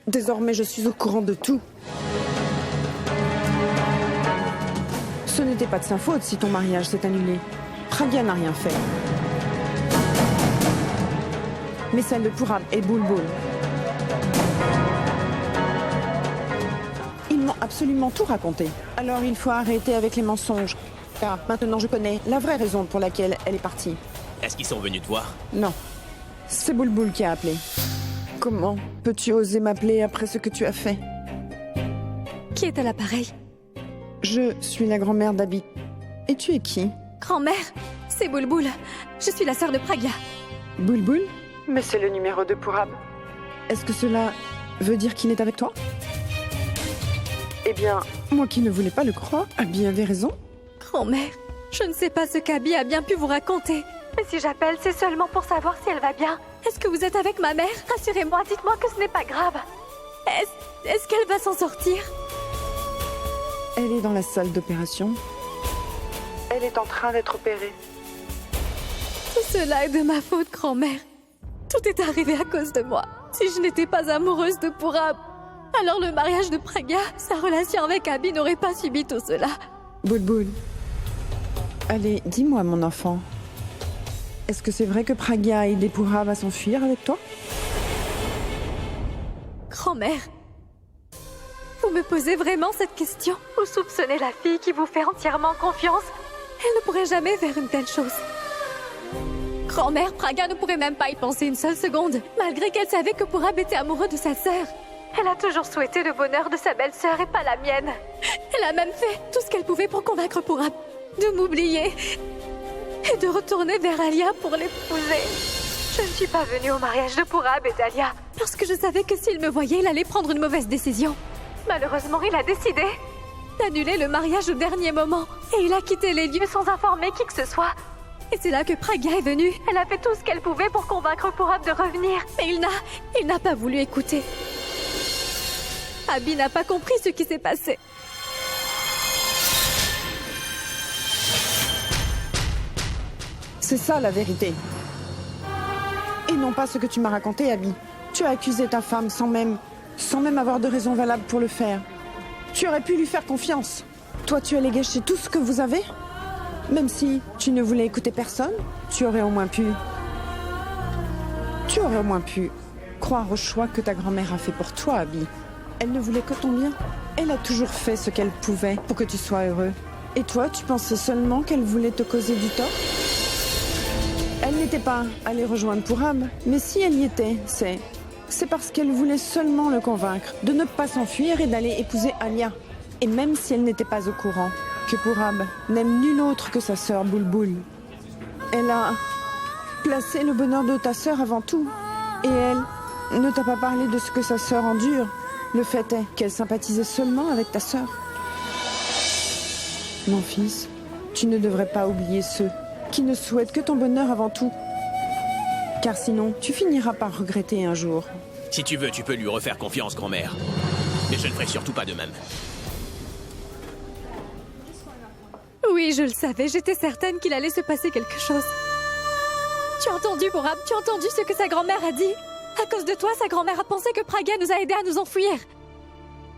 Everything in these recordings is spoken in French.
Désormais, je suis au courant de tout. Ce n'était pas de sa faute si ton mariage s'est annulé. Pragya n'a rien fait. Mais celle de Purab et Bulbul. Ils m'ont absolument tout raconté. Alors il faut arrêter avec les mensonges. Car maintenant je connais la vraie raison pour laquelle elle est partie. Est-ce qu'ils sont venus te voir? Non. C'est Bulbul qui a appelé. Comment peux-tu oser m'appeler après ce que tu as fait? Qui est à l'appareil? Je suis la grand-mère d'Abhi. Et tu es qui? Grand-mère, c'est Bulbul. Je suis la sœur de Pragya. Bulbul? Mais c'est le numéro 2 pour Ab. Est-ce que cela veut dire qu'il est avec toi? Eh bien, moi qui ne voulais pas le croire, Abhi avait raison. Grand-mère, je ne sais pas ce qu'Abhi a bien pu vous raconter. Mais si j'appelle, c'est seulement pour savoir si elle va bien. Est-ce que vous êtes avec ma mère? Rassurez-moi, dites-moi que ce n'est pas grave. Est-ce qu'elle va s'en sortir? Elle est dans la salle d'opération. Elle est en train d'être opérée. Tout cela est de ma faute, grand-mère. Tout est arrivé à cause de moi. Si je n'étais pas amoureuse de Purab, alors le mariage de Pragya, sa relation avec Abhi n'aurait pas subi tout cela. Bulbul. Allez, dis-moi, mon enfant. Est-ce que c'est vrai que Pragya a aidé Purab à s'enfuir avec toi? Grand-mère, vous me posez vraiment cette question? Vous soupçonnez la fille qui vous fait entièrement confiance? Elle ne pourrait jamais faire une telle chose. Grand-mère, Pragya ne pouvait même pas y penser une seule seconde, malgré qu'elle savait que Purab était amoureux de sa sœur. Elle a toujours souhaité le bonheur de sa belle-sœur et pas la mienne. Elle a même fait tout ce qu'elle pouvait pour convaincre Purab de m'oublier et de retourner vers Alia pour l'épouser. Je ne suis pas venue au mariage de Purab et d'Alia parce que je savais que s'il me voyait, il allait prendre une mauvaise décision. Malheureusement, il a décidé d'annuler le mariage au dernier moment et il a quitté les lieux sans informer qui que ce soit. Et c'est là que Pragya est venue. Elle a fait tout ce qu'elle pouvait pour convaincre Purab de revenir, mais il n'a pas voulu écouter. Abhi n'a pas compris ce qui s'est passé. C'est ça la vérité. Et non pas ce que tu m'as raconté, Abhi. Tu as accusé ta femme sans même avoir de raison valable pour le faire. Tu aurais pu lui faire confiance. Toi, tu allais gâcher tout ce que vous avez. Même si tu ne voulais écouter personne, tu aurais au moins pu croire au choix que ta grand-mère a fait pour toi, Abhi. Elle ne voulait que ton bien. Elle a toujours fait ce qu'elle pouvait pour que tu sois heureux. Et toi, tu pensais seulement qu'elle voulait te causer du tort? Elle n'était pas allée rejoindre Purab, mais si elle y était, c'est parce qu'elle voulait seulement le convaincre de ne pas s'enfuir et d'aller épouser Alia. Et même si elle n'était pas au courant que Purab n'aime nul autre que sa sœur Bulbul, elle a placé le bonheur de ta sœur avant tout. Et elle ne t'a pas parlé de ce que sa sœur endure. Le fait est qu'elle sympathisait seulement avec ta sœur. Mon fils, tu ne devrais pas oublier ceux qui ne souhaitent que ton bonheur avant tout. Car sinon, tu finiras par regretter un jour. Si tu veux, tu peux lui refaire confiance, grand-mère. Mais je ne ferai surtout pas de même. Oui, je le savais, j'étais certaine qu'il allait se passer quelque chose. Tu as entendu, Purab? Tu as entendu ce que sa grand-mère a dit? À cause de toi, sa grand-mère a pensé que Pragya nous a aidés à nous enfuir.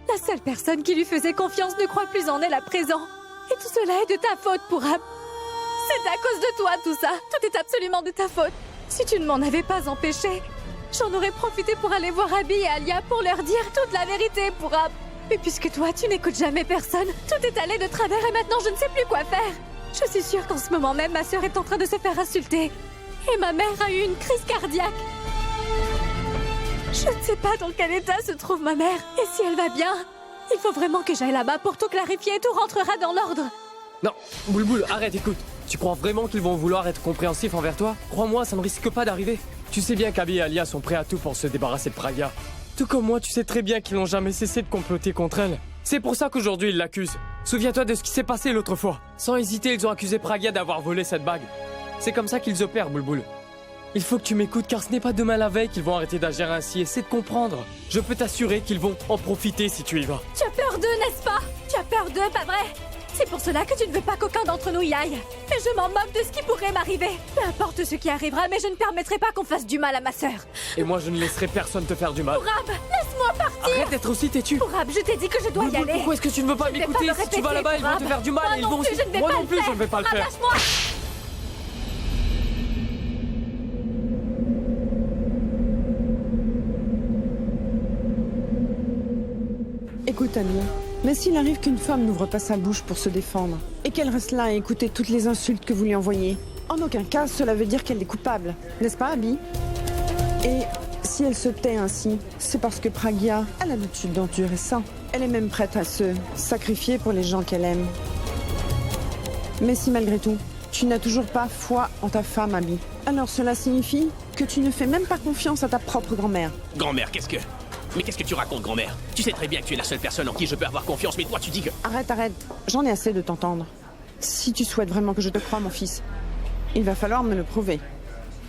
La seule personne qui lui faisait confiance ne croit plus en elle à présent. Et tout cela est de ta faute, Purab. C'est à cause de toi, tout ça. Tout est absolument de ta faute. Si tu ne m'en avais pas empêché, j'en aurais profité pour aller voir Abhi et Alia pour leur dire toute la vérité, Purab. Mais puisque toi, tu n'écoutes jamais personne, tout est allé de travers et maintenant je ne sais plus quoi faire. Je suis sûre qu'en ce moment même, ma sœur est en train de se faire insulter. Et ma mère a eu une crise cardiaque. Je ne sais pas dans quel état se trouve ma mère. Et si elle va bien, il faut vraiment que j'aille là-bas pour tout clarifier et tout rentrera dans l'ordre. Non, Bulbul, arrête, écoute. Tu crois vraiment qu'ils vont vouloir être compréhensifs envers toi? Crois-moi, ça ne risque pas d'arriver. Tu sais bien qu'Abhi et Alia sont prêts à tout pour se débarrasser de Pragya. Tout comme moi, tu sais très bien qu'ils n'ont jamais cessé de comploter contre elle. C'est pour ça qu'aujourd'hui ils l'accusent. Souviens-toi de ce qui s'est passé l'autre fois. Sans hésiter, ils ont accusé Pragya d'avoir volé cette bague. C'est comme ça qu'ils opèrent, Bulbul. Il faut que tu m'écoutes car ce n'est pas demain la veille qu'ils vont arrêter d'agir ainsi. Essaie de comprendre. Je peux t'assurer qu'ils vont en profiter si tu y vas. Tu as peur d'eux, n'est-ce pas? Tu as peur d'eux, pas vrai? C'est pour cela que tu ne veux pas qu'aucun d'entre nous y aille. Et je m'en moque de ce qui pourrait m'arriver. Peu importe ce qui arrivera, mais je ne permettrai pas qu'on fasse du mal à ma sœur. Et moi, je ne laisserai personne te faire du mal. Pourab, laisse-moi partir. Arrête d'être aussi têtu. Pourab, je t'ai dit que je dois y Bulbul, aller. pourquoi est-ce que tu ne veux pas Je ne vais m'écouter? pas me Si tu vas répéter, là-bas, ils vont te Pourab. faire du mal Moi et ils non vont plus, aussi... je ne vais Moi pas non le plus, faire. je ne vais pas le faire. Relâche-moi. Écoute, Abby, mais s'il arrive qu'une femme n'ouvre pas sa bouche pour se défendre, et qu'elle reste là à écouter toutes les insultes que vous lui envoyez, en aucun cas cela veut dire qu'elle est coupable, n'est-ce pas, Abby? Et si elle se tait ainsi, c'est parce que Pragya a l'habitude d'endurer ça. Elle est même prête à se sacrifier pour les gens qu'elle aime. Mais si malgré tout, tu n'as toujours pas foi en ta femme, Abby, alors cela signifie que tu ne fais même pas confiance à ta propre grand-mère. Grand-mère, qu'est-ce que... Mais qu'est-ce que tu racontes, grand-mère? Tu sais très bien que tu es la seule personne en qui je peux avoir confiance, mais toi tu dis que... Arrête, j'en ai assez de t'entendre. Si tu souhaites vraiment que je te croie, mon fils, il va falloir me le prouver.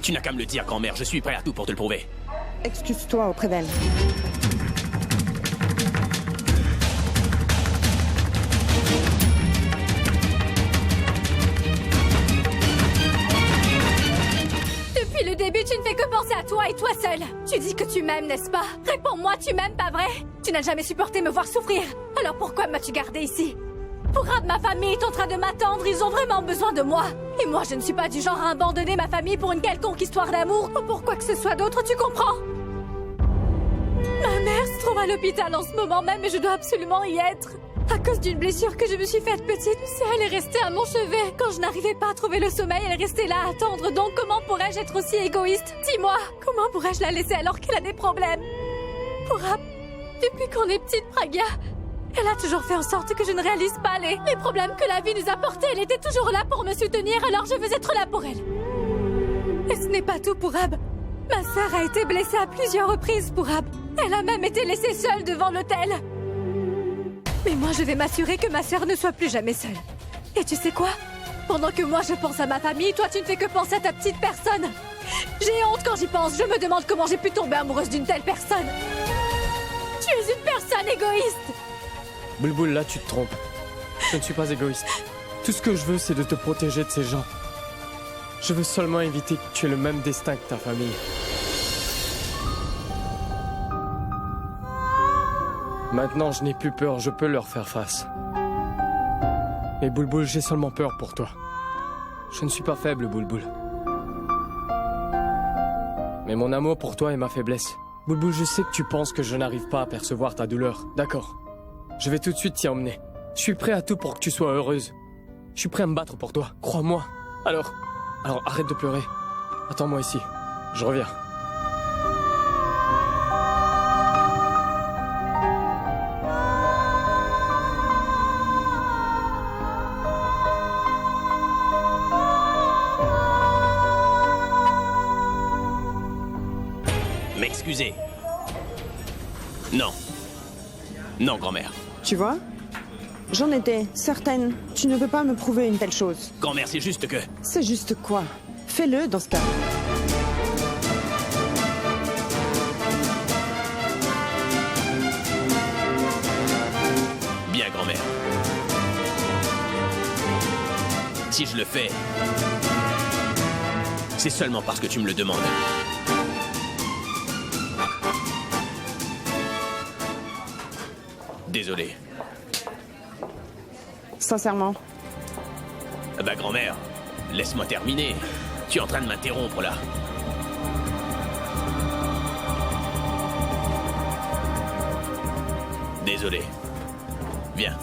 Tu n'as qu'à me le dire, grand-mère, je suis prêt à tout pour te le prouver. Excuse-toi auprès d'elle. Depuis le début, tu ne fais que penser à toi et toi seul. Tu dis que tu m'aimes, n'est-ce pas? Réponds-moi, tu m'aimes, pas vrai? Tu n'as jamais supporté me voir souffrir. Alors pourquoi m'as-tu gardé ici? Pourab, ma famille est en train de m'attendre, ils ont vraiment besoin de moi. Et moi, je ne suis pas du genre à abandonner ma famille pour une quelconque histoire d'amour ou pour quoi que ce soit d'autre, tu comprends? Ma mère se trouve à l'hôpital en ce moment même et je dois absolument y être. À cause d'une blessure que je me suis faite petite, elle est restée à mon chevet. Quand je n'arrivais pas à trouver le sommeil, elle est restée là à attendre. Donc comment pourrais-je être aussi égoïste? Dis-moi, comment pourrais-je la laisser alors qu'elle a des problèmes? Pourab, depuis qu'on est petite, Pragya, elle a toujours fait en sorte que je ne réalise pas les problèmes que la vie nous a portés. Elle était toujours là pour me soutenir, alors je veux être là pour elle. Et ce n'est pas tout, Pourab. Ma sœur a été blessée à plusieurs reprises, Pourab. Elle a même été laissée seule devant l'hôtel. Mais moi, je vais m'assurer que ma sœur ne soit plus jamais seule. Et tu sais quoi? Pendant que moi, je pense à ma famille, toi, tu ne fais que penser à ta petite personne. J'ai honte quand j'y pense. Je me demande comment j'ai pu tomber amoureuse d'une telle personne. Tu es une personne égoïste. Bulbul, là, tu te trompes. Je ne suis pas égoïste. Tout ce que je veux, c'est de te protéger de ces gens. Je veux seulement éviter que tu aies le même destin que ta famille. Maintenant, je n'ai plus peur, je peux leur faire face. Mais Bulbul, j'ai seulement peur pour toi. Je ne suis pas faible, Bulbul. Mais mon amour pour toi est ma faiblesse. Bulbul, je sais que tu penses que je n'arrive pas à percevoir ta douleur. D'accord. Je vais tout de suite t'y emmener. Je suis prêt à tout pour que tu sois heureuse. Je suis prêt à me battre pour toi, crois-moi. Alors arrête de pleurer. Attends-moi ici. Je reviens. M'excuser. Non. Non, grand-mère. Tu vois? J'en étais certaine. Tu ne peux pas me prouver une telle chose. Grand-mère, c'est juste que... C'est juste quoi? Fais-le dans ce cas. Bien, grand-mère. Si je le fais, c'est seulement parce que tu me le demandes. Désolé. Sincèrement. Bah, grand-mère, laisse-moi terminer. Tu es en train de m'interrompre, là. Désolé. Viens.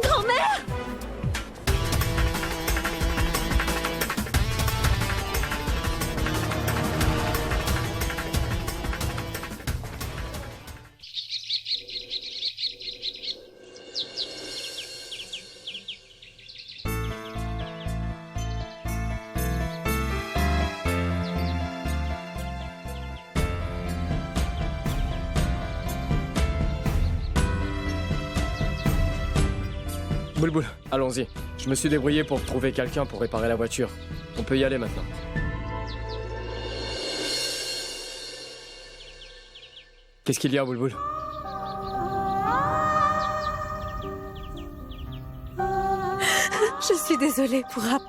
Grand-mère! Boulboul, allons-y. Je me suis débrouillé pour trouver quelqu'un pour réparer la voiture. On peut y aller maintenant. Qu'est-ce qu'il y a, Boulboul? Je suis désolée, Pourab.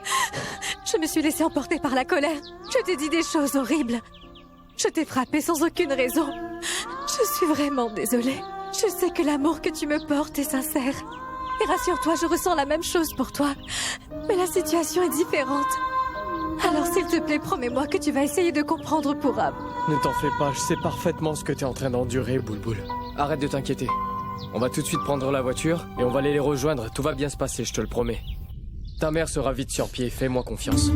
Je me suis laissée emporter par la colère. Je t'ai dit des choses horribles. Je t'ai frappé sans aucune raison. Je suis vraiment désolée. Je sais que l'amour que tu me portes est sincère. Et rassure-toi, je ressens la même chose pour toi. Mais la situation est différente. Alors s'il te plaît, promets-moi que tu vas essayer de comprendre Pourab. Ne t'en fais pas, je sais parfaitement ce que t'es en train d'endurer, Boulboul. Arrête de t'inquiéter. On va tout de suite prendre la voiture et on va aller les rejoindre. Tout va bien se passer, je te le promets. Ta mère sera vite sur pied, fais-moi confiance.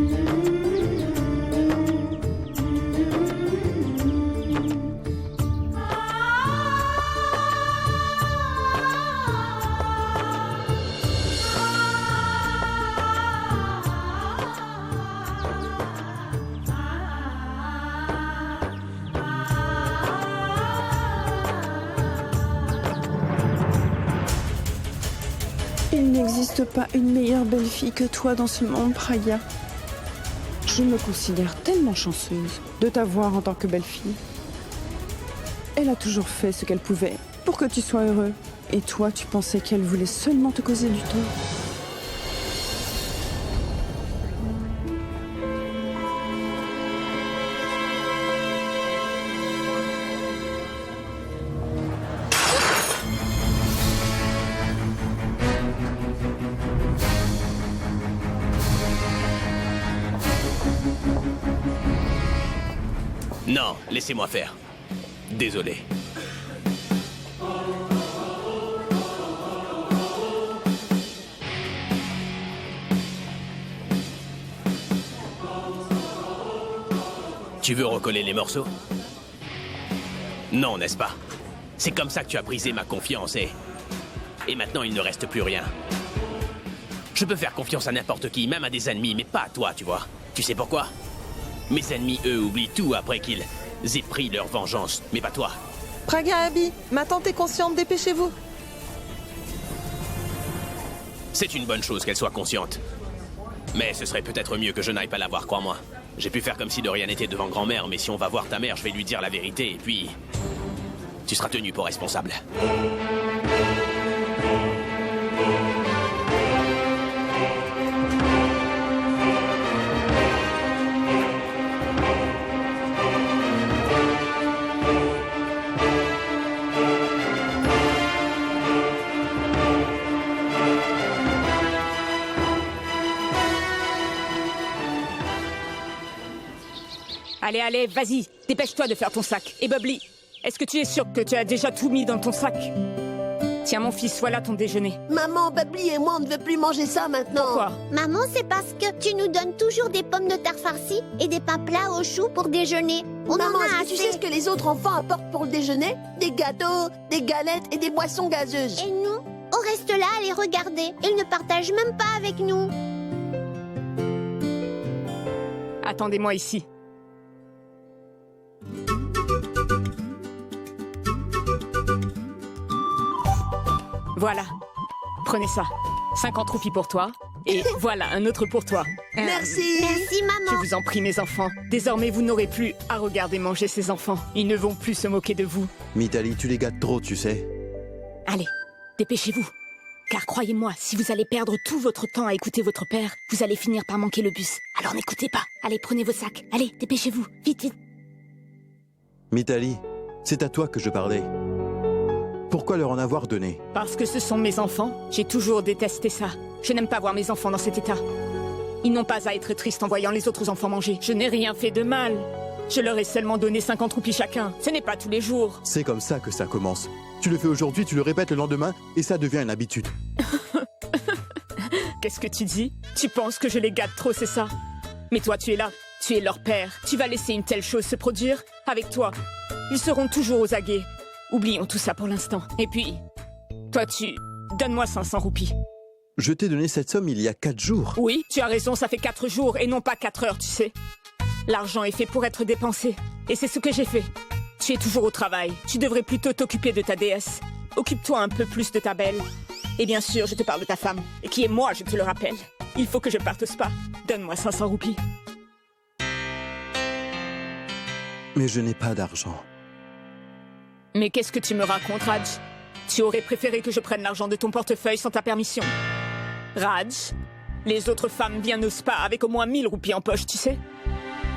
Il n'existe pas une meilleure belle-fille que toi dans ce monde, Pragya. Je me considère tellement chanceuse de t'avoir en tant que belle-fille. Elle a toujours fait ce qu'elle pouvait pour que tu sois heureux. Et toi, tu pensais qu'elle voulait seulement te causer du tort. Non, laissez-moi faire. Désolé. Tu veux recoller les morceaux? Non, n'est-ce pas? C'est comme ça que tu as brisé ma confiance et maintenant il ne reste plus rien. Je peux faire confiance à n'importe qui, même à des ennemis, mais pas à toi, tu vois. Tu sais pourquoi? Mes ennemis, eux, oublient tout après qu'ils aient pris leur vengeance, mais pas toi. Pragya, Abby, ma tante est consciente, dépêchez-vous. C'est une bonne chose qu'elle soit consciente. Mais ce serait peut-être mieux que je n'aille pas la voir, crois-moi. J'ai pu faire comme si de rien n'était devant grand-mère, mais si on va voir ta mère, je vais lui dire la vérité, et puis... tu seras tenu pour responsable. Allez, allez, vas-y, dépêche-toi de faire ton sac. Et Bubbly, est-ce que tu es sûr que tu as déjà tout mis dans ton sac? Tiens, mon fils, voilà ton déjeuner. Maman, Bubbly et moi, on ne veut plus manger ça maintenant. Pourquoi? Maman, c'est parce que tu nous donnes toujours des pommes de terre farcies et des pains plats aux choux pour déjeuner. On Maman, en a est-ce que assez. tu sais ce que les autres enfants apportent pour le déjeuner? Des gâteaux, des galettes et des boissons gazeuses. Et nous, on reste là à les regarder. Ils ne partagent même pas avec nous. Attendez-moi ici. Voilà, prenez ça. 50 roupies pour toi. Et voilà, un autre pour toi. Merci. Merci, Je maman. vous en prie, mes enfants. Désormais, vous n'aurez plus à regarder manger ces enfants. Ils ne vont plus se moquer de vous. Mitali, tu les gâtes trop, tu sais. Allez, dépêchez-vous. Car croyez-moi, si vous allez perdre tout votre temps à écouter votre père, vous allez finir par manquer le bus. Alors n'écoutez pas. Allez, prenez vos sacs. Allez, dépêchez-vous. Vite, vite. Mitali, c'est à toi que je parlais. Pourquoi leur en avoir donné? Parce que ce sont mes enfants. J'ai toujours détesté ça. Je n'aime pas voir mes enfants dans cet état. Ils n'ont pas à être tristes en voyant les autres enfants manger. Je n'ai rien fait de mal. Je leur ai seulement donné 50 roupies chacun. Ce n'est pas tous les jours. C'est comme ça que ça commence. Tu le fais aujourd'hui, tu le répètes le lendemain, et ça devient une habitude. Qu'est-ce que tu dis? Tu penses que je les gâte trop, c'est ça? Mais toi, tu es là. Tu es leur père. Tu vas laisser une telle chose se produire? Avec toi, ils seront toujours aux aguets. Oublions tout ça pour l'instant. Et puis, toi, donne-moi 500 roupies. Je t'ai donné cette somme il y a 4 jours. Oui, tu as raison, ça fait 4 jours et non pas 4 heures, tu sais. L'argent est fait pour être dépensé. Et c'est ce que j'ai fait. Tu es toujours au travail. Tu devrais plutôt t'occuper de ta déesse. Occupe-toi un peu plus de ta belle. Et bien sûr, je te parle de ta femme, qui est moi, je te le rappelle. Il faut que je parte au spa. Donne-moi 500 roupies. Mais je n'ai pas d'argent. Mais qu'est-ce que tu me racontes, Raj? Tu aurais préféré que je prenne l'argent de ton portefeuille sans ta permission. Raj, les autres femmes viennent au spa avec au moins 1000 roupies en poche, tu sais?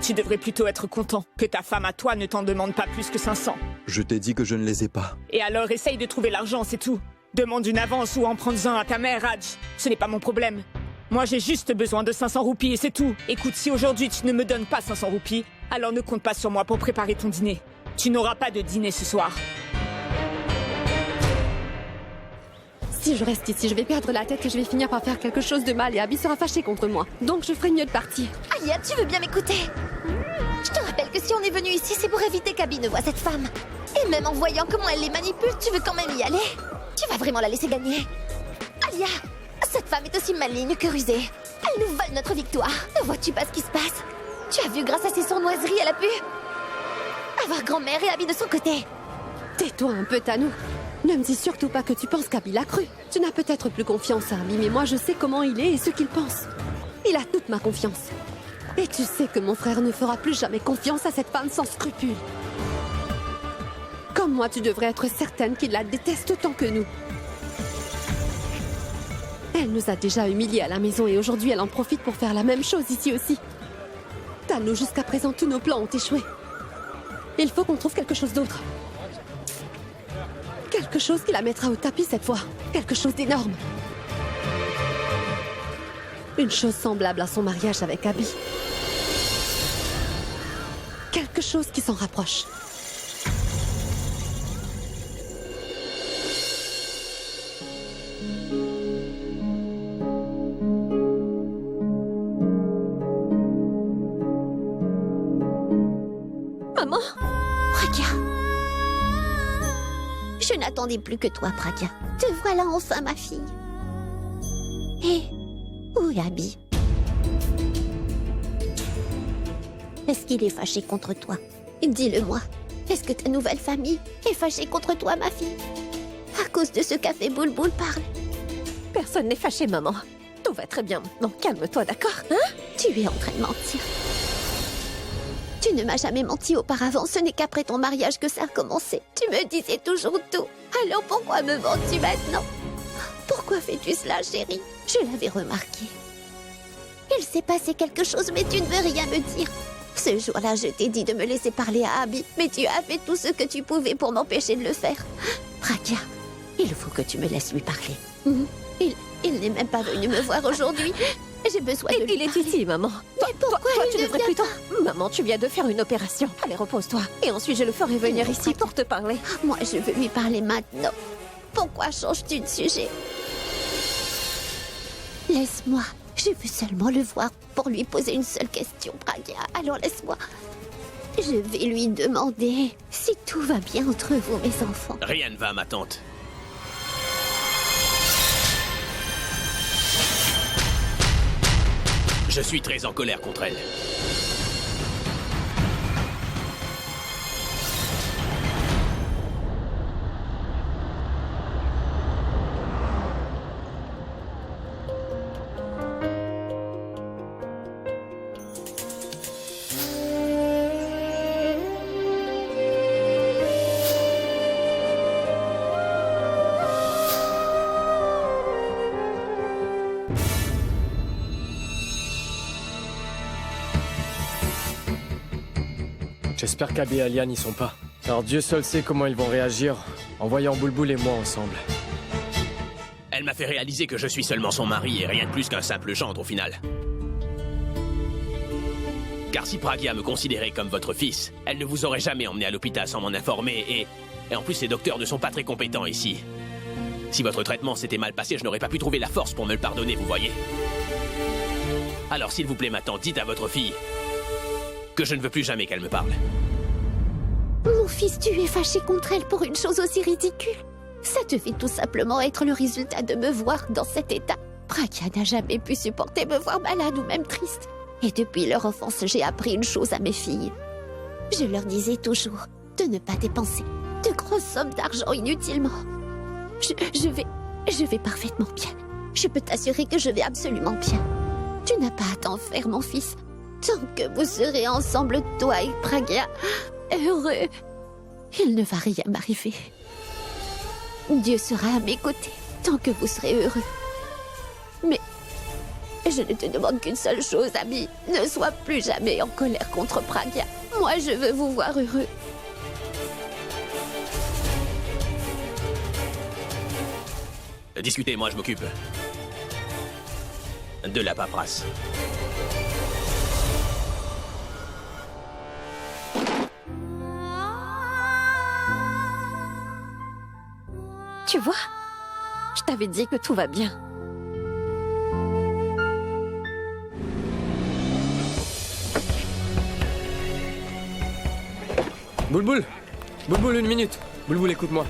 Tu devrais plutôt être content que ta femme à toi ne t'en demande pas plus que 500. Je t'ai dit que je ne les ai pas. Et alors, essaye de trouver l'argent, c'est tout. Demande une avance ou en prends-en à ta mère, Raj. Ce n'est pas mon problème. Moi, j'ai juste besoin de 500 roupies et c'est tout. Écoute, si aujourd'hui tu ne me donnes pas 500 roupies, alors ne compte pas sur moi pour préparer ton dîner. Tu n'auras pas de dîner ce soir. Si je reste ici, je vais perdre la tête et je vais finir par faire quelque chose de mal et Abby sera fâchée contre moi. Donc je ferai mieux de partir. Alia, tu veux bien m'écouter? Je te rappelle que si on est venu ici, c'est pour éviter qu'Abby ne voie cette femme. Et même en voyant comment elle les manipule, tu veux quand même y aller? Tu vas vraiment la laisser gagner? Alia, cette femme est aussi maligne que rusée. Elle nous vole notre victoire. Ne vois-tu pas ce qui se passe? Tu as vu, grâce à ses sournoiseries, elle a pu avoir grand-mère et Abby de son côté. Tais-toi un peu, Tanou. Ne me dis surtout pas que tu penses qu'Abby l'a cru. Tu n'as peut-être plus confiance à Abby, mais moi je sais comment il est et ce qu'il pense. Il a toute ma confiance. Et tu sais que mon frère ne fera plus jamais confiance à cette femme sans scrupules. Comme moi, tu devrais être certaine qu'il la déteste autant que nous. Elle nous a déjà humiliés à la maison et aujourd'hui elle en profite pour faire la même chose ici aussi. Tanou, jusqu'à présent, tous nos plans ont échoué. Il faut qu'on trouve quelque chose d'autre. Quelque chose qui la mettra au tapis cette fois. Quelque chose d'énorme. Une chose semblable à son mariage avec Abby. Quelque chose qui s'en rapproche. Maman? Praga. Je n'attendais plus que toi, Praga. Te voilà enfin, ma fille. Et où est Abby? Est-ce qu'il est fâché contre toi? Dis-le-moi. Est-ce que ta nouvelle famille est fâchée contre toi, ma fille? À cause de ce qu'a fait Boulboul parle. Personne n'est fâché, maman. Tout va très bien maintenant. Calme-toi, d'accord? Hein? Tu es en train de mentir. Tu ne m'as jamais menti auparavant. Ce n'est qu'après ton mariage que ça a commencé. Tu me disais toujours tout. Alors pourquoi me mens-tu maintenant? Pourquoi fais-tu cela, chérie? Je l'avais remarqué. Il s'est passé quelque chose, mais tu ne veux rien me dire. Ce jour-là, je t'ai dit de me laisser parler à Abby, mais tu as fait tout ce que tu pouvais pour m'empêcher de le faire. Praga, il faut que tu me laisses lui parler. Il n'est même pas venu me voir aujourd'hui. J'ai besoin de lui Il est parler. ici, maman. Mais pourquoi toi, il tu ne devrais vient plutôt... pas? Maman, tu viens de faire une opération. Allez, repose-toi. Et ensuite, je le ferai venir ici pour te parler. Moi, je veux lui parler maintenant. Pourquoi changes-tu de sujet? Laisse-moi. Je veux seulement le voir pour lui poser une seule question, Praga. Alors laisse-moi. Je vais lui demander si tout va bien entre vous, mes enfants. Rien ne va, ma tante. Je suis très en colère contre elle. J'espère qu'Abby et Alia n'y sont pas. Alors Dieu seul sait comment ils vont réagir en voyant Boulboul et moi ensemble. Elle m'a fait réaliser que je suis seulement son mari et rien de plus qu'un simple gendre au final. Car si Pragia me considérait comme votre fils, elle ne vous aurait jamais emmené à l'hôpital sans m'en informer et en plus les docteurs ne sont pas très compétents ici. Si votre traitement s'était mal passé, je n'aurais pas pu trouver la force pour me le pardonner, vous voyez. Alors s'il vous plaît maintenant, dites à votre fille que je ne veux plus jamais qu'elle me parle. Mon fils, tu es fâché contre elle pour une chose aussi ridicule. Ça devait tout simplement être le résultat de me voir dans cet état. Praga n'a jamais pu supporter me voir malade ou même triste. Et depuis leur enfance, j'ai appris une chose à mes filles. Je leur disais toujours de ne pas dépenser de grosses sommes d'argent inutilement. Je vais parfaitement bien. Je peux t'assurer que je vais absolument bien. Tu n'as pas à t'en faire, mon fils. Tant que vous serez ensemble, toi et Pragya, heureux, il ne va rien m'arriver. Dieu sera à mes côtés tant que vous serez heureux. Mais je ne te demande qu'une seule chose, ami. Ne sois plus jamais en colère contre Pragya. Moi, je veux vous voir heureux. Discutez, moi je m'occupe de la paperasse. Tu vois, je t'avais dit que tout va bien. Boulboul, Boulboul, une minute. Boulboul, écoute-moi.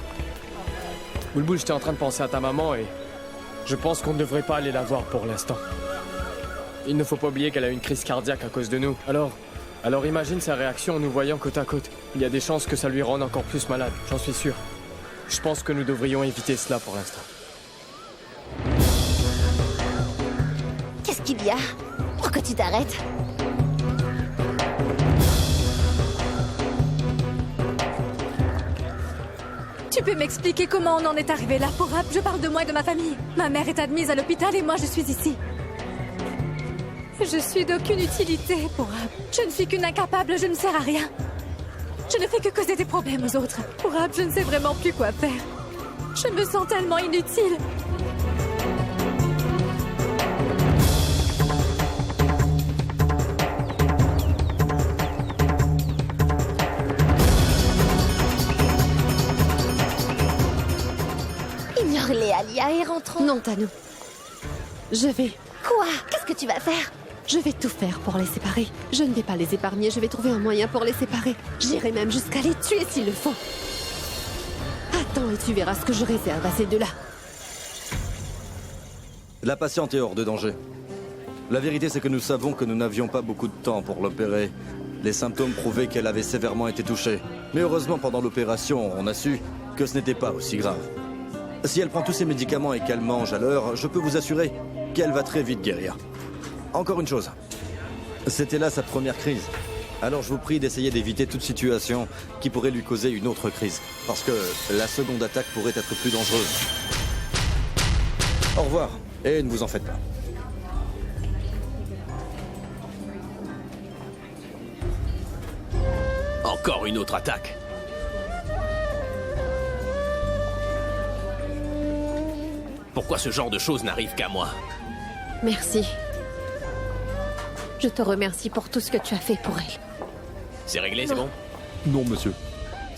Boulboul, j'étais en train de penser à ta maman et je pense qu'on ne devrait pas aller la voir pour l'instant. Il ne faut pas oublier qu'elle a eu une crise cardiaque à cause de nous. Alors imagine sa réaction en nous voyant côte à côte. Il y a des chances que ça lui rende encore plus malade, j'en suis sûr. Je pense que nous devrions éviter cela pour l'instant. Qu'est-ce qu'il y a? Pourquoi tu t'arrêtes? Tu peux m'expliquer comment on en est arrivé là, Pourab? Je parle de moi et de ma famille. Ma mère est admise à l'hôpital et moi je suis ici. Je suis d'aucune utilité, Pourab. Je ne suis qu'une incapable, je ne sers à rien. Je ne fais que causer des problèmes aux autres. Pourab, je ne sais vraiment plus quoi faire. Je me sens tellement inutile. Ignore-les, Alia, et rentrons. Non, Tano. Je vais. Quoi? Qu'est-ce que tu vas faire? Je vais tout faire pour les séparer. Je ne vais pas les épargner, je vais trouver un moyen pour les séparer. J'irai même jusqu'à les tuer s'il le faut. Attends et tu verras ce que je réserve à ces deux-là. La patiente est hors de danger. La vérité, c'est que nous savons que nous n'avions pas beaucoup de temps pour l'opérer. Les symptômes prouvaient qu'elle avait sévèrement été touchée. Mais heureusement, pendant l'opération, on a su que ce n'était pas aussi grave. Si elle prend tous ses médicaments et qu'elle mange à l'heure, je peux vous assurer qu'elle va très vite guérir. Encore une chose. C'était là sa première crise. Alors je vous prie d'essayer d'éviter toute situation qui pourrait lui causer une autre crise. Parce que la seconde attaque pourrait être plus dangereuse. Au revoir, et ne vous en faites pas. Encore une autre attaque. Pourquoi ce genre de choses n'arrive qu'à moi? Merci. Je te remercie pour tout ce que tu as fait pour elle. C'est réglé, c'est bon? Non, monsieur.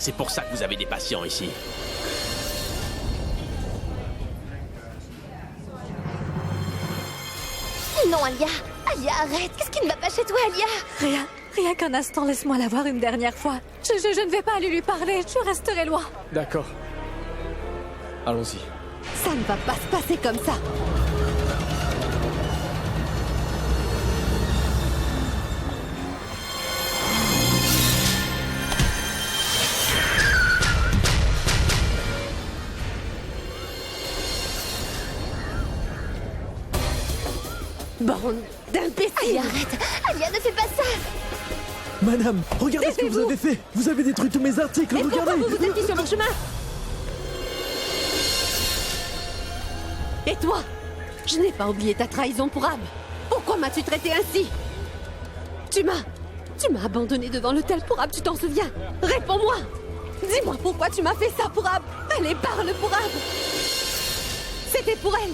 C'est pour ça que vous avez des patients ici. Non, Alia. Alia, arrête. Qu'est-ce qui ne va pas chez toi, Alia? Rien qu'un instant, laisse-moi la voir une dernière fois. Je ne vais pas aller lui parler, je resterai loin. D'accord. Allons-y. Ça ne va pas se passer comme ça. Bande d'imbéciles! Alia, arrête. Alia, ne fais pas ça. Madame, regardez ce que vous avez fait. Vous avez détruit tous mes articles, Mais regardez. pourquoi vous vous êtes mis sur mon chemin? Et toi? Je n'ai pas oublié ta trahison pour Ab. Pourquoi m'as-tu traité ainsi? Tu m'as abandonné devant l'hôtel pour Ab, tu t'en souviens? Réponds-moi! Dis-moi pourquoi tu m'as fait ça pour Ab? Allez, parle pour Ab! C'était pour elle!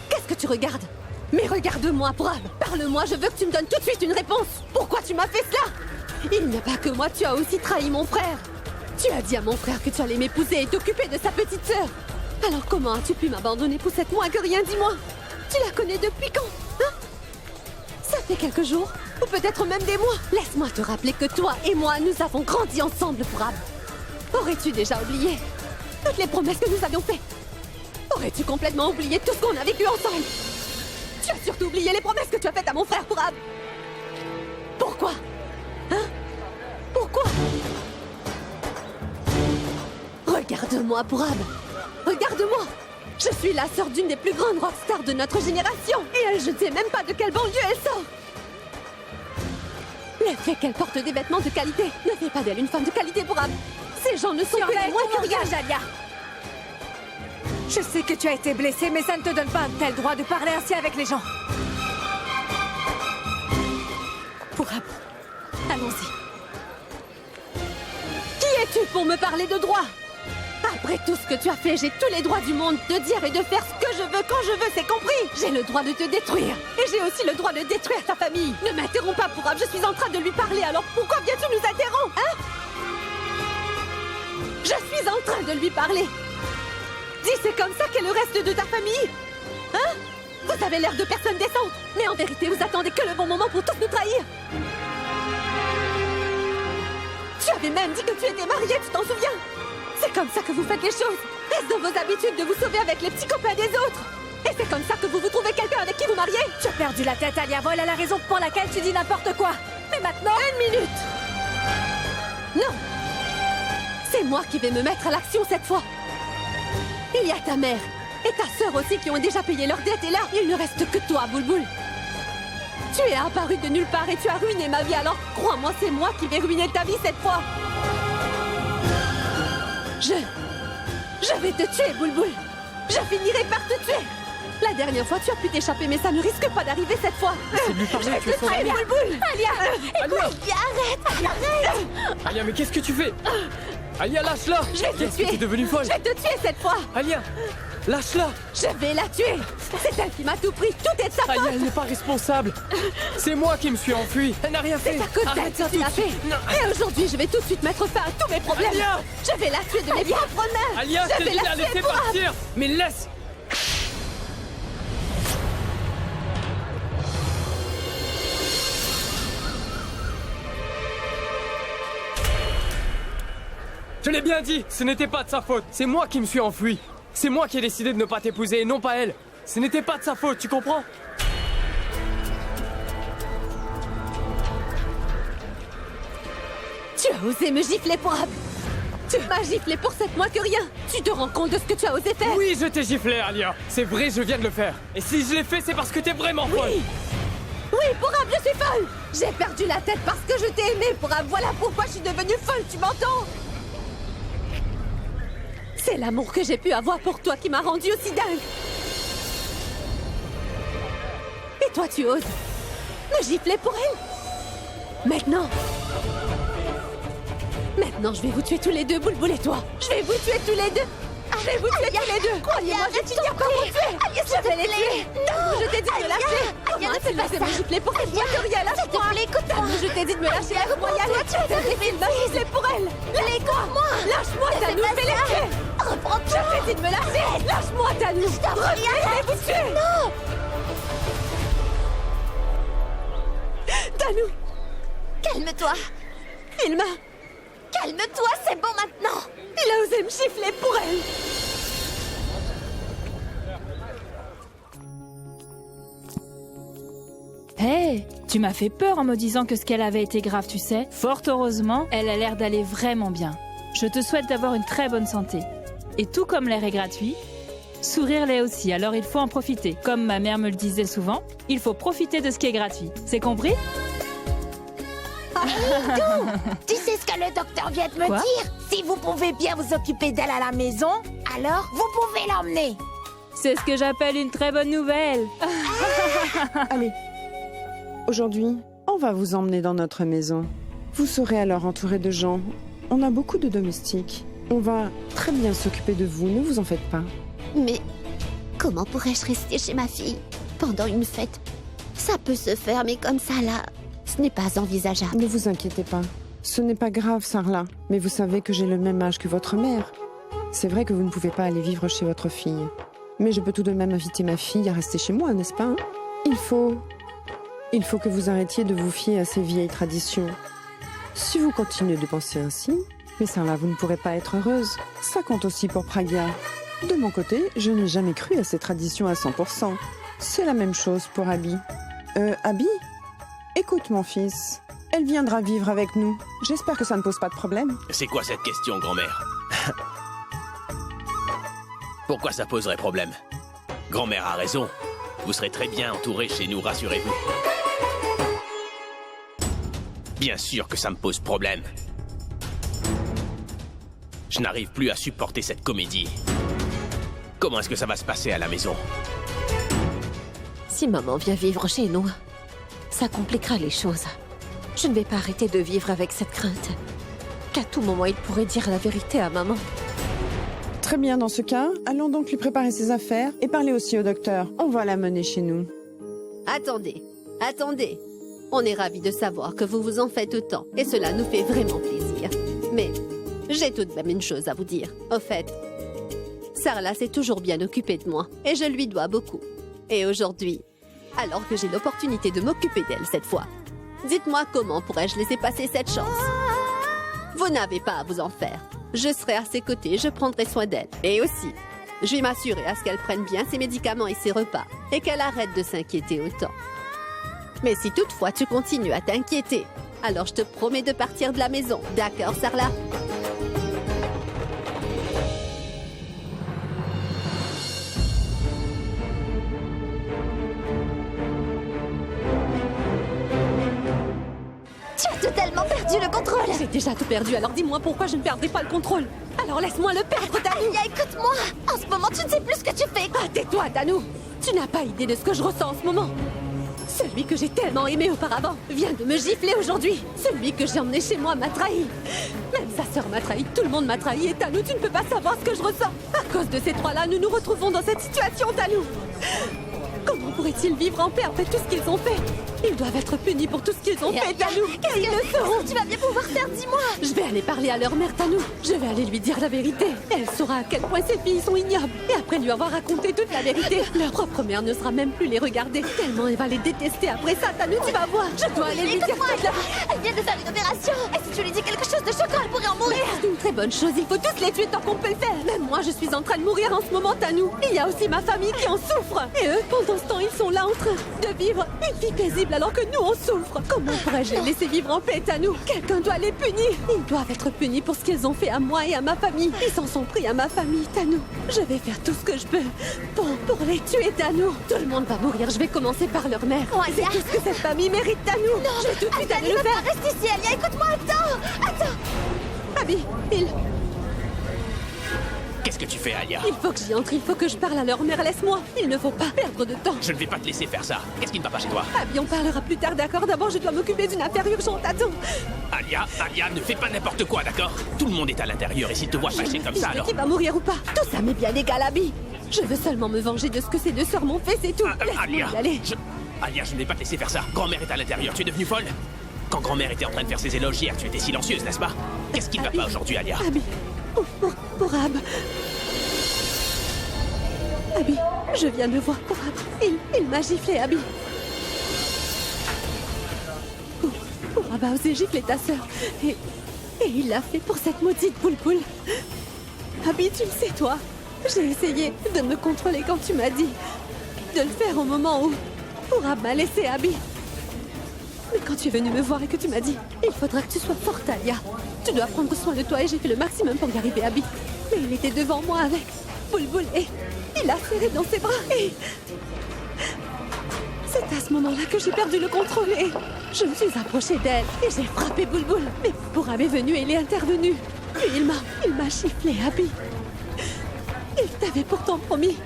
Qu'est-ce que tu regardes? Mais regarde-moi, Prab! Parle-moi, je veux que tu me donnes tout de suite une réponse! Pourquoi tu m'as fait cela? Il n'y a pas que moi, tu as aussi trahi mon frère! Tu as dit à mon frère que tu allais m'épouser et t'occuper de sa petite sœur! Alors comment as-tu pu m'abandonner pour cette moins que rien, dis-moi? Tu la connais depuis quand? Hein? Ça fait quelques jours? Ou peut-être même des mois? Laisse-moi te rappeler que toi et moi, nous avons grandi ensemble, Prab! Aurais-tu déjà oublié toutes les promesses que nous avions faites? Aurais-tu complètement oublié tout ce qu'on a vécu ensemble? Tu as surtout oublié les promesses que tu as faites à mon frère, Pourab. Pourquoi? Hein? Pourquoi? Regarde-moi, Pourab. regarde-moi. Je suis la sœur d'une des plus grandes rockstars de notre génération. Et elle, je ne sais même pas de quelle banlieue elle sort. Le fait qu'elle porte des vêtements de qualité ne fait pas d'elle une femme de qualité pour Ab. Ces gens ne sont que des moins que rien, Alia. Je sais que tu as été blessée, mais ça ne te donne pas un tel droit de parler ainsi avec les gens. Pour Ab, allons-y. Qui es-tu pour me parler de droit? Après tout ce que tu as fait, j'ai tous les droits du monde de dire et de faire ce que je veux quand je veux, c'est compris? J'ai le droit de te détruire. Et j'ai aussi le droit de détruire ta famille. Ne m'interromps pas, Pourab, je suis en train de lui parler, alors pourquoi viens-tu nous interrompre, hein? Je suis en train de lui parler. Dis, c'est comme ça qu'est le reste de ta famille? Hein? Vous avez l'air de personnes décentes, mais en vérité, vous attendez que le bon moment pour tous nous trahir. Tu avais même dit que tu étais mariée, tu t'en souviens? C'est comme ça que vous faites les choses. Est-ce dans vos habitudes de vous sauver avec les petits copains des autres? Et c'est comme ça que vous vous trouvez quelqu'un avec qui vous mariez? Tu as perdu la tête, Alia. Voilà la raison pour laquelle tu dis n'importe quoi. Mais maintenant... 1 minute! Non! C'est moi qui vais me mettre à l'action cette fois. Il y a ta mère et ta sœur aussi qui ont déjà payé leurs dettes et là, il ne reste que toi, Boulboul. Tu es apparu de nulle part et tu as ruiné ma vie, alors crois-moi, c'est moi qui vais ruiner ta vie cette fois. Je vais te tuer, Boulboul. Je finirai par te tuer. La dernière fois, tu as pu t'échapper, mais ça ne risque pas d'arriver cette fois. C'est de lui parler, tu es son ami. Boulboul. Alia, Alia, Arrête. Alia, mais qu'est-ce que tu fais? Alia, lâche-la. Je vais te Qu'est-ce que tuer. t'es devenue folle? Je vais te tuer cette fois. Alia, lâche-la. Je vais la tuer. C'est elle qui m'a tout pris. Tout est de sa faute. Alia, elle n'est pas responsable. C'est moi qui me suis enfui. Elle n'a rien fait. C'est à cause d'elle Arrête ça que tu tout l'as de fait. suite. Non. Et aujourd'hui, je vais tout de suite mettre fin à tous mes problèmes. Alia. Je vais la tuer de mes propres mains. Alia, je je t'ai vais dit de la tuer laisser pour partir. Mais laisse. Je l'ai bien dit, ce n'était pas de sa faute. C'est moi qui me suis enfui. C'est moi qui ai décidé de ne pas t'épouser et non pas elle. Ce n'était pas de sa faute, tu comprends? Tu as osé me gifler pour Ab. Tu m'as giflé pour 7 mois que rien. Tu te rends compte de ce que tu as osé faire? Oui, je t'ai giflé, Alia. C'est vrai, je viens de le faire. Et si je l'ai fait, c'est parce que t'es vraiment folle. Oui, pour Ab, je suis folle. J'ai perdu la tête parce que je t'ai aimé, pour Ab. Voilà pourquoi je suis devenue folle, tu m'entends? C'est l'amour que j'ai pu avoir pour toi qui m'a rendue aussi dingue. Et toi, tu oses me gifler pour elle? Maintenant, je vais vous tuer tous les deux, Boulboul et toi. Je vais vous tuer tous les deux. Je vais vous tuer tous les deux. Croyez-moi, je vais finir par vous tuer. Je vais les tuer. Non, je t'ai dit de me lâcher. Comment tu m'as fait me gifler pour cette fois que rien, lâche-moi. Écoute-moi. Je t'ai dit de me lâcher. Laisse-moi y aller. Tu t'es dit de me gifler pour elle. Lâche-moi. Lâche-moi, Tanou. Fais-les tuer. Je t'ai dit de me lâcher. Lâche-moi, Tanou. Je vais vous tuer. Non. Tanou. Calme-toi. Il m'a... Calme-toi, c'est bon maintenant. Il a osé me gifler pour elle. Hé, tu m'as fait peur en me disant que ce qu'elle avait été grave, tu sais. Fort heureusement, elle a l'air d'aller vraiment bien. Je te souhaite d'avoir une très bonne santé. Et tout comme l'air est gratuit, sourire l'est aussi, alors il faut en profiter. Comme ma mère me le disait souvent, il faut profiter de ce qui est gratuit. C'est compris? Tu sais ce que le docteur vient de me Quoi? dire? Si vous pouvez bien vous occuper d'elle à la maison, alors vous pouvez l'emmener. C'est ce que j'appelle une très bonne nouvelle. Allez, aujourd'hui, on va vous emmener dans notre maison. Vous serez alors entouré de gens. On a beaucoup de domestiques. On va très bien s'occuper de vous, ne vous en faites pas. Mais comment pourrais-je rester chez ma fille pendant une fête? Ça peut se faire, mais comme ça, là, ce n'est pas envisageable. Ne vous inquiétez pas. Ce n'est pas grave, Sarla. Mais vous savez que j'ai le même âge que votre mère. C'est vrai que vous ne pouvez pas aller vivre chez votre fille. Mais je peux tout de même inviter ma fille à rester chez moi, n'est-ce pas, hein? Il faut que vous arrêtiez de vous fier à ces vieilles traditions. Si vous continuez de penser ainsi, mais Sarla, vous ne pourrez pas être heureuse. Ça compte aussi pour Pragya. De mon côté, je n'ai jamais cru à ces traditions à 100%. C'est la même chose pour Abby. Abby? Écoute, mon fils. Elle viendra vivre avec nous. J'espère que ça ne pose pas de problème. C'est quoi cette question, grand-mère? Pourquoi ça poserait problème? Grand-mère a raison. Vous serez très bien entouré chez nous, rassurez-vous. Bien sûr que ça me pose problème. Je n'arrive plus à supporter cette comédie. Comment est-ce que ça va se passer à la maison? Si maman vient vivre chez nous, ça compliquera les choses. Je ne vais pas arrêter de vivre avec cette crainte qu'à tout moment il pourrait dire la vérité à maman. Très bien, dans ce cas, allons donc lui préparer ses affaires et parler aussi au docteur. On va la mener chez nous. Attendez, attendez. On est ravis de savoir que vous vous en faites autant, et cela nous fait vraiment plaisir. Mais j'ai tout de même une chose à vous dire. Au fait, Sarla s'est toujours bien occupée de moi, et je lui dois beaucoup. Et aujourd'hui, alors que j'ai l'opportunité de m'occuper d'elle cette fois, dites-moi comment pourrais-je laisser passer cette chance? Vous n'avez pas à vous en faire. Je serai à ses côtés, je prendrai soin d'elle. Et aussi, je vais m'assurer à ce qu'elle prenne bien ses médicaments et ses repas, et qu'elle arrête de s'inquiéter autant. Mais si toutefois tu continues à t'inquiéter, alors je te promets de partir de la maison. D'accord, Sarla? Tu as totalement perdu le contrôle. J'ai déjà tout perdu, alors dis-moi pourquoi je ne perdrai pas le contrôle. Alors laisse-moi le perdre, Tanou. Alia, écoute-moi. En ce moment, tu ne sais plus ce que tu fais. Ah, tais-toi, Tanou. Tu n'as pas idée de ce que je ressens en ce moment. Celui que j'ai tellement aimé auparavant vient de me gifler aujourd'hui. Celui que j'ai emmené chez moi m'a trahi. Même sa sœur m'a trahi, tout le monde m'a trahi. Et Tanou, tu ne peux pas savoir ce que je ressens. À cause de ces trois-là, nous nous retrouvons dans cette situation, Tanou. Comment pourraient-ils vivre en paix après tout ce qu'ils ont fait? Ils doivent être punis pour tout ce qu'ils ont fait, Tanou. Et ils le seront. Tu vas bien pouvoir faire, dis-moi. Je vais aller parler à leur mère, Tanou. Je vais aller lui dire la vérité. Elle saura à quel point ces filles sont ignobles. Et après lui avoir raconté toute la vérité, leur propre mère ne sera même plus les regarder. Tellement elle va les détester après ça, Tanou, tu vas voir. Je dois aller lui dire toute la... Elle vient de faire une opération. Et si tu lui dis quelque chose de choquant, elle pourrait en mourir. C'est une très bonne chose. Il faut tous les tuer tant qu'on peut le faire. Même moi, je suis en train de mourir en ce moment, Tanou. Il y a aussi ma famille qui en souffre. Et eux, pendant ce temps, ils sont là en train de vivre une vie paisible alors que nous, on souffre. Comment pourrais-je les laisser vivre en paix, Tanou? Quelqu'un doit les punir. Ils doivent être punis pour ce qu'ils ont fait à moi et à ma famille. Ils s'en sont pris à ma famille, Tanou. Je vais faire tout ce que je peux pour les tuer, Tanou. Tout le monde va mourir. Je vais commencer par leur mère. C'est tout ce que cette famille mérite, Tanou. Non, je vais tout de suite aller le ne faire. pas rester ici, Alia. Écoute-moi, attends. Abby, Qu'est-ce que tu fais, Alia? il faut que j'y entre. Il faut que je parle à leur mère. Laisse-moi. Il ne faut pas perdre de temps. Je ne vais pas te laisser faire ça. Qu'est-ce qui ne va pas chez toi? Abby, on parlera plus tard, d'accord? D'abord, je dois m'occuper d'une affaire urgente. Attends. Alia, ne fais pas n'importe quoi, d'accord? Tout le monde est à l'intérieur et s'il te voit fâché comme ça, alors... Qui va mourir ou pas? Tout ça m'est bien égal, Abby. Je veux seulement me venger de ce que ces deux sœurs m'ont fait, c'est tout. Laisse-moi y aller. Alia, je ne vais pas te laisser faire ça. Grand-mère est à l'intérieur. Tu es devenue folle? Quand grand-mère était en train de faire ses éloges hier, tu étais silencieuse, n'est-ce pas? Qu'est-ce qui ne va pas aujourd'hui, Alia? Abby, pour Ab. Abby, je viens de voir pour Ab. Il m'a giflé, Abby. Pour Ab a osé gifler ta sœur. Et il l'a fait pour cette maudite poule-poule. Abby, tu le sais, toi. J'ai essayé de me contrôler quand tu m'as dit de le faire au moment où Pourab m'a laissé, Abby. Mais quand tu es venu me voir et que tu m'as dit il faudra que tu sois forte, Alia. Tu dois prendre soin de toi et j'ai fait le maximum pour y arriver, Abby. Mais il était devant moi avec Boulboul et il l'a serré dans ses bras et... C'est à ce moment-là que j'ai perdu le contrôle et je me suis approchée d'elle et j'ai frappé Boulboul. Mais Pourab est venu et il est intervenu. Puis il m'a giflé, Abby. Il t'avait pourtant promis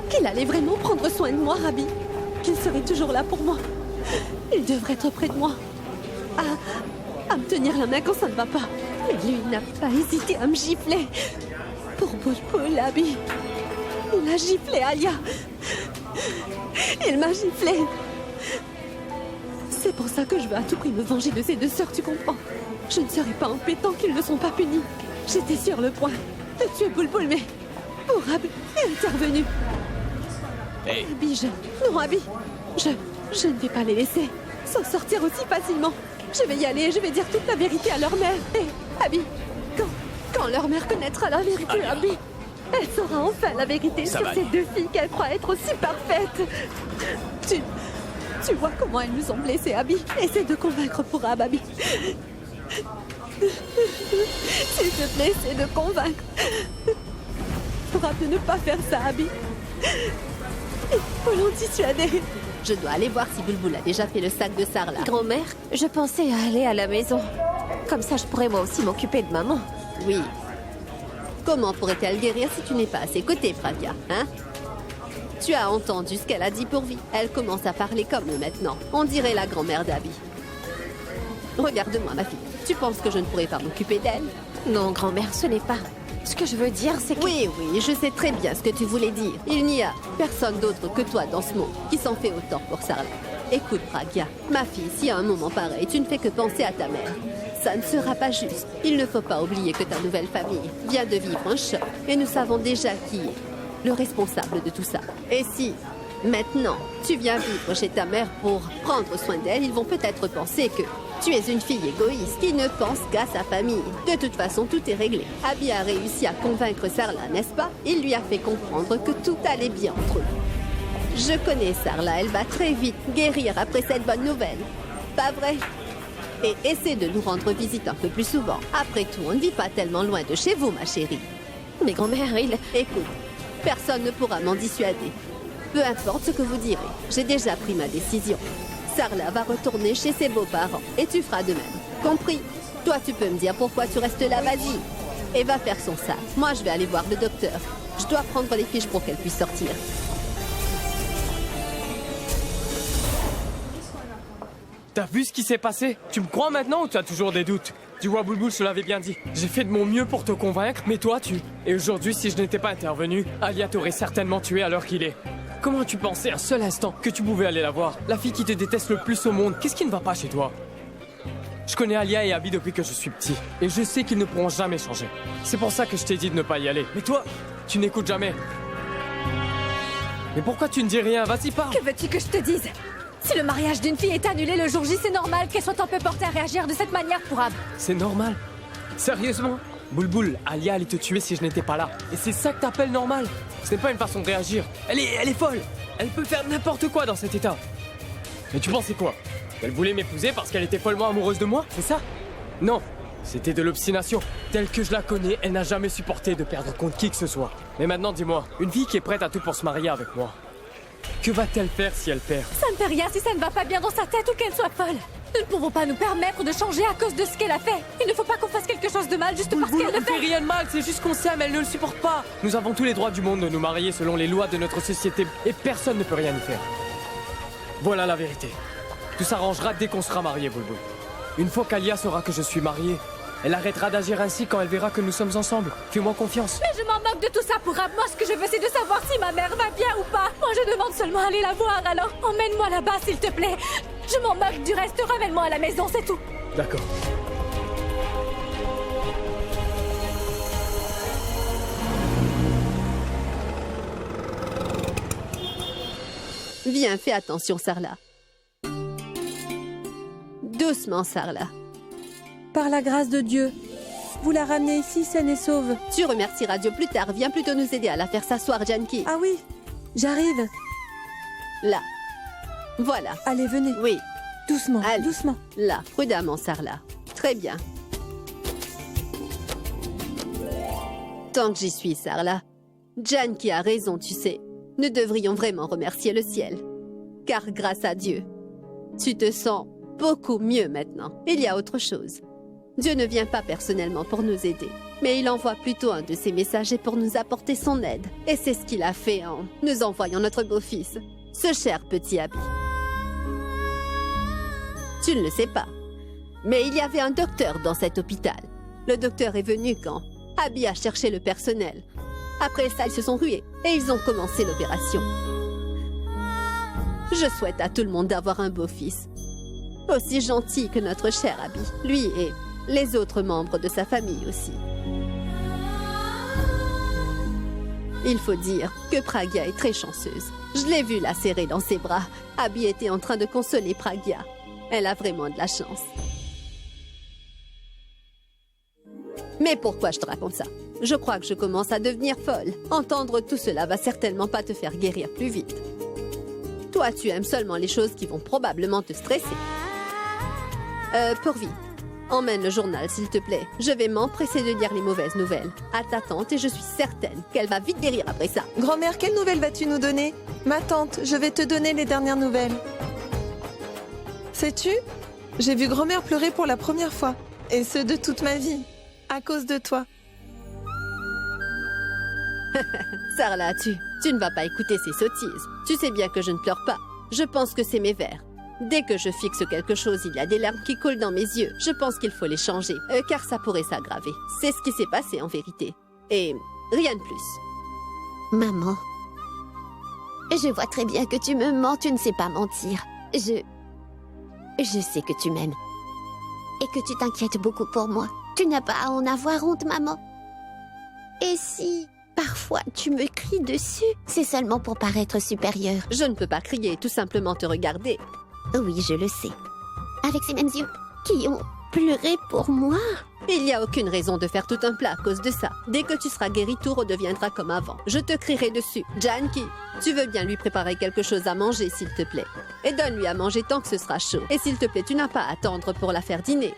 qu'il allait vraiment prendre soin de moi, Abby. Qu'il serait toujours là pour moi. Il devrait être près de moi. À me tenir la main quand ça ne va pas. Mais lui, il n'a pas hésité à me gifler. Pour Boulboul, Abby. Il a giflé Alia. Il m'a giflé. C'est pour ça que je veux à tout prix me venger de ces deux sœurs, tu comprends? Je ne serai pas en paix tant qu'ils ne sont pas punis. J'étais sur le point de tuer Boulboul, mais Pourab est intervenu. Hey. Abby, non, Abby. Je ne vais pas les laisser s'en sortir aussi facilement. Je vais y aller et je vais dire toute la vérité à leur mère. Et Abby, quand leur mère connaîtra la vérité, Abby, elle saura enfin la vérité sur ces deux filles qu'elle croit être aussi parfaites. Tu vois comment elles nous ont blessés, Abby. Essaie de convaincre Pourab, Abby. S'il te plaît, essaie de convaincre. adorable de ne pas faire ça, Abby. Il faut l'en dissuader. Je dois aller voir si Bulbul a déjà fait le sac de Sarla. Grand-mère, je pensais à aller à la maison. Comme ça, je pourrais moi aussi m'occuper de maman. Oui. Comment pourrait-elle guérir si tu n'es pas à ses côtés, Pragya, hein? Tu as entendu ce qu'elle a dit pour Vie. Elle commence à parler comme eux maintenant. On dirait la grand-mère d'Abby. Regarde-moi, ma fille. Tu penses que je ne pourrais pas m'occuper d'elle? Non, grand-mère, ce n'est pas... Ce que je veux dire, c'est que... Oui, je sais très bien ce que tu voulais dire. Il n'y a personne d'autre que toi dans ce monde qui s'en fait autant pour Sarla. Écoute, Pragya, ma fille, si à un moment pareil, tu ne fais que penser à ta mère, ça ne sera pas juste. Il ne faut pas oublier que ta nouvelle famille vient de vivre un choc et nous savons déjà qui est le responsable de tout ça. Et si, maintenant, tu viens vivre chez ta mère pour prendre soin d'elle, ils vont peut-être penser que tu es une fille égoïste qui ne pense qu'à sa famille. De toute façon, tout est réglé. Abby a réussi à convaincre Sarla, n'est-ce pas? Il lui a fait comprendre que tout allait bien entre eux. Je connais Sarla, elle va très vite guérir après cette bonne nouvelle. Pas vrai? Et essaie de nous rendre visite un peu plus souvent. Après tout, on ne vit pas tellement loin de chez vous, ma chérie. Mais grand-mère, Écoute, personne ne pourra m'en dissuader. Peu importe ce que vous direz, j'ai déjà pris ma décision. Sarla va retourner chez ses beaux-parents et tu feras de même. Compris? Toi, tu peux me dire pourquoi tu restes là, vas-y. Et va faire son sac. Moi, je vais aller voir le docteur. Je dois prendre les fiches pour qu'elle puisse sortir. T'as vu ce qui s'est passé? Tu me crois maintenant ou tu as toujours des doutes? Tu vois, Bulbul, je te l'avais bien dit. J'ai fait de mon mieux pour te convaincre, mais toi, tu... Et aujourd'hui, si je n'étais pas intervenu, Alia t'aurait certainement tué à l'heure qu'il est. Comment tu pensais un seul instant que tu pouvais aller la voir? La fille qui te déteste le plus au monde, qu'est-ce qui ne va pas chez toi? Je connais Alia et Abby depuis que je suis petit, et je sais qu'ils ne pourront jamais changer. C'est pour ça que je t'ai dit de ne pas y aller. Mais toi, tu n'écoutes jamais. Mais pourquoi tu ne dis rien? Vas-y, parle. Que veux-tu que je te dise? Si le mariage d'une fille est annulé le jour J, c'est normal qu'elle soit un peu portée à réagir de cette manière pour Ab. C'est normal? Sérieusement? Bulbul, Alia allait te tuer si je n'étais pas là. Et c'est ça que t'appelles normal? Ce n'est pas une façon de réagir. Elle est folle. Elle peut faire n'importe quoi dans cet état. Mais tu pensais quoi? Elle voulait m'épouser parce qu'elle était follement amoureuse de moi? C'est ça? Non. C'était de l'obstination. Telle que je la connais, elle n'a jamais supporté de perdre contre qui que ce soit. Mais maintenant, dis-moi, une fille qui est prête à tout pour se marier avec moi, que va-t-elle faire si elle perd? Ça ne fait rien si ça ne va pas bien dans sa tête ou qu'elle soit folle. Nous ne pouvons pas nous permettre de changer à cause de ce qu'elle a fait. Il ne faut pas qu'on fasse quelque chose de mal juste parce qu'elle le fait. On ne fait rien de mal, c'est juste qu'on s'aime, elle ne le supporte pas. Nous avons tous les droits du monde de nous marier selon les lois de notre société et personne ne peut rien y faire. Voilà la vérité. Tout s'arrangera dès qu'on sera mariés, Bulbul. Une fois qu'Alia saura que je suis marié, elle arrêtera d'agir ainsi quand elle verra que nous sommes ensemble. Fais-moi confiance. Mais je m'en moque de tout ça pour Ab. Moi, ce que je veux, c'est de savoir si ma mère va bien ou pas. Moi, je demande seulement à aller la voir, alors emmène-moi là-bas, s'il te plaît. Je m'en moque du reste, ramène-moi à la maison, c'est tout. D'accord. Viens, fais attention, Sarla. Doucement, Sarla. Par la grâce de Dieu, vous la ramenez ici saine et sauve. Tu remercieras Dieu plus tard. Viens plutôt nous aider à la faire s'asseoir, Janki. Ah oui, j'arrive. Là. Voilà. Allez, venez. Oui. Doucement, allez. Doucement. Là, prudemment, Sarla. Très bien. Tant que j'y suis, Sarla. Janki a raison, tu sais. Nous devrions vraiment remercier le ciel. Car grâce à Dieu, tu te sens beaucoup mieux maintenant. Il y a autre chose. Dieu ne vient pas personnellement pour nous aider, mais il envoie plutôt un de ses messagers pour nous apporter son aide. Et c'est ce qu'il a fait en nous envoyant notre beau-fils, ce cher petit Abby. Tu ne le sais pas, mais il y avait un docteur dans cet hôpital. Le docteur est venu quand Abby a cherché le personnel. Après ça, ils se sont rués et ils ont commencé l'opération. Je souhaite à tout le monde d'avoir un beau-fils, aussi gentil que notre cher Abby, lui et les autres membres de sa famille aussi. Il faut dire que Pragya est très chanceuse. Je l'ai vue la serrer dans ses bras. Abby était en train de consoler Pragya. Elle a vraiment de la chance. Mais pourquoi je te raconte ça? Je crois que je commence à devenir folle. Entendre tout cela va certainement pas te faire guérir plus vite. Toi, tu aimes seulement les choses qui vont probablement te stresser. Pourvi, Emmène le journal, s'il te plaît. Je vais m'empresser de lire les mauvaises nouvelles à ta tante et je suis certaine qu'elle va vite guérir après ça. Grand-mère, quelle nouvelle vas-tu nous donner? Ma tante, je vais te donner les dernières nouvelles. Sais-tu? J'ai vu grand-mère pleurer pour la première fois. Et ce, de toute ma vie. À cause de toi. Sarla, tu ne vas pas écouter ces sottises. Tu sais bien que je ne pleure pas. Je pense que c'est mes vers. Dès que je fixe quelque chose, il y a des larmes qui coulent dans mes yeux. Je pense qu'il faut les changer, car ça pourrait s'aggraver. C'est ce qui s'est passé en vérité. Et rien de plus. Maman, je vois très bien que tu me mens, tu ne sais pas mentir. Je sais que tu m'aimes. Et que tu t'inquiètes beaucoup pour moi. Tu n'as pas à en avoir honte, maman. Et si, parfois, tu me cries dessus, c'est seulement pour paraître supérieure. Je ne peux pas crier, tout simplement te regarder. Oui, je le sais. Avec ces mêmes yeux qui ont pleuré pour moi. Il n'y a aucune raison de faire tout un plat à cause de ça. Dès que tu seras guéri, tout redeviendra comme avant. Je te crierai dessus. Janki, tu veux bien lui préparer quelque chose à manger, s'il te plaît. Et donne-lui à manger tant que ce sera chaud. Et s'il te plaît, tu n'as pas à attendre pour la faire dîner.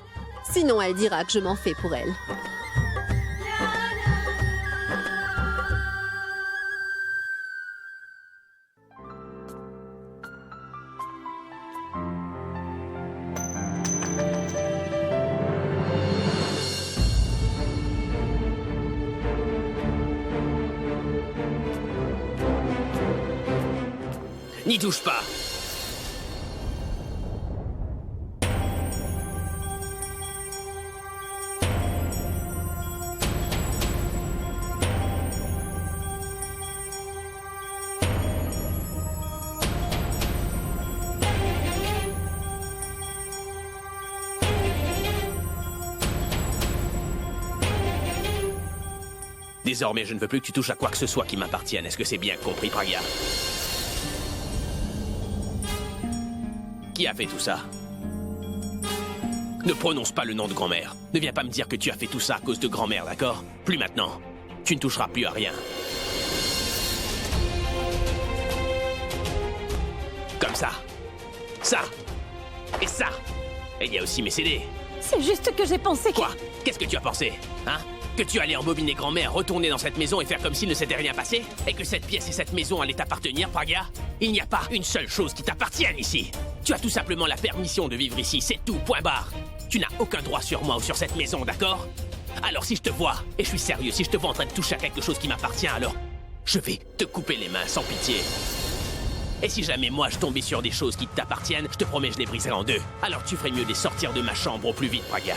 Sinon, elle dira que je m'en fais pour elle. N'y touche pas. Désormais, je ne veux plus que tu touches à quoi que ce soit qui m'appartienne. Est-ce que c'est bien compris, Pragya? Qui a fait tout ça? Ne prononce pas le nom de grand-mère. Ne viens pas me dire que tu as fait tout ça à cause de grand-mère, d'accord? Plus maintenant. Tu ne toucheras plus à rien. Comme ça. Ça. Et ça. Et il y a aussi mes CD. C'est juste que j'ai pensé que... Quoi? Qu'est-ce que tu as pensé? Hein? Que tu allais embobiner grand-mère, retourner dans cette maison et faire comme s'il ne s'était rien passé? Et que cette pièce et cette maison allaient t'appartenir, Pragya? Il n'y a pas une seule chose qui t'appartienne ici. Tu as tout simplement la permission de vivre ici, c'est tout, point barre. Tu n'as aucun droit sur moi ou sur cette maison, d'accord? Alors si je te vois, et je suis sérieux, si je te vois en train de toucher à quelque chose qui m'appartient, alors je vais te couper les mains sans pitié. Et si jamais moi je tombais sur des choses qui t'appartiennent, je te promets je les briserai en deux. Alors tu ferais mieux de les sortir de ma chambre au plus vite, Pragya.